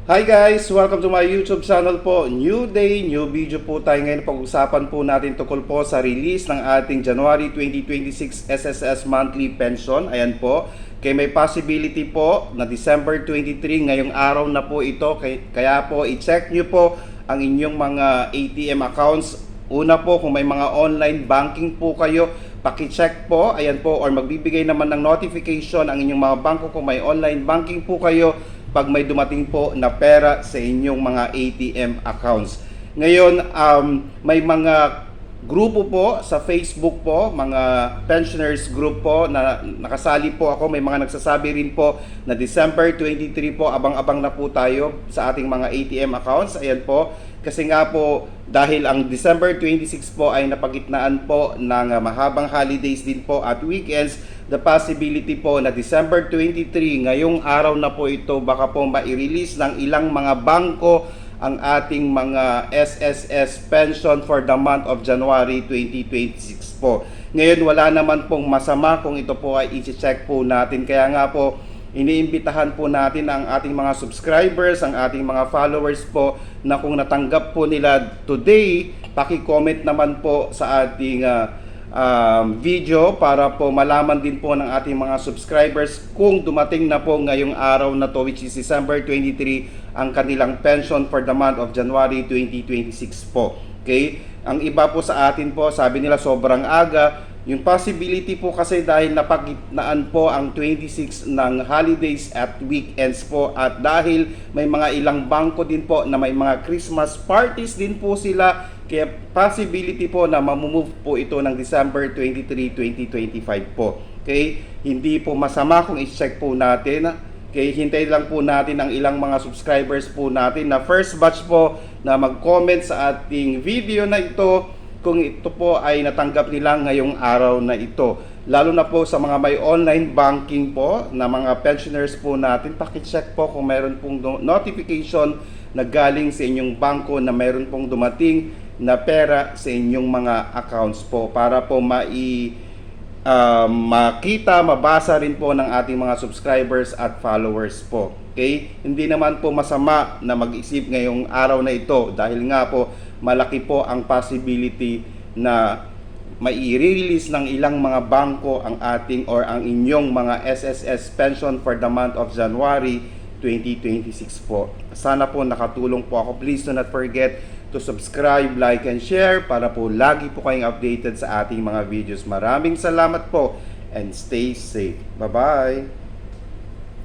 Hi guys! Welcome to my YouTube channel po. New day, new video po tayo ngayon. Pag-usapan po natin tungkol po sa release ng ating January 2026 SSS monthly pension. Ayan po. Kaya may possibility po na December 23, ngayong araw na po ito. Kaya po i-check nyo po ang inyong mga ATM accounts. Una po, kung may mga online banking po kayo, paki-check po. Ayan po, or magbibigay naman ng notification ang inyong mga bangko kung may online banking po kayo pag may dumating po na pera sa inyong mga ATM accounts. Ngayon, may mga grupo po sa Facebook po, mga pensioners group po na nakasali po ako. May mga nagsasabi rin po na December 23 po, abang-abang na po tayo sa ating mga ATM accounts. Ayan po. Kasi nga po, dahil ang December 26 po ay napagitnaan po ng mahabang holidays din po at weekends, the possibility po na December 23, ngayong araw na po ito, baka po ma-release ng ilang mga bangko ang ating mga SSS pension for the month of January 2026 po. Ngayon, wala naman pong masama kung ito po ay i-check po natin. Kaya nga po, iniimbitahan po natin ang ating mga subscribers, ang ating mga followers po na kung natanggap po nila today, paki-comment naman po sa ating video para po malaman din po ng ating mga subscribers kung dumating na po ngayong araw na to, which is December 23, ang kanilang pension for the month of January 2026 po. Okay? Ang iba po sa atin po, sabi nila sobrang aga. Yung possibility po kasi dahil napagitnaan po ang 26 ng holidays at weekends po, at dahil may mga ilang bangko din po na may mga Christmas parties din po sila, kaya possibility po na mamumove po ito ng December 23, 2025 po. Okay? Hindi po masama kung i-check po natin. Okay, hintay lang po natin ang ilang mga subscribers po natin na first batch po na mag-comment sa ating video na ito kung ito po ay natanggap nila ngayong araw na ito. Lalo na po sa mga may online banking po na mga pensioners po natin, paki-check po kung mayroon pong notification na galing sa inyong bangko na mayroon pong dumating na pera sa inyong mga accounts po para po makita, mabasa rin po ng ating mga subscribers at followers po. Okay? Hindi naman po masama na mag-isip ngayong araw na ito dahil nga po malaki po ang possibility na mai-release ng ilang mga bangko ang ating or ang inyong mga SSS pension for the month of January 2026 po. Sana po nakatulong po ako. Please do not forget to subscribe, like, and share para po lagi po kayong updated sa ating mga videos. Maraming salamat po and stay safe. Bye-bye!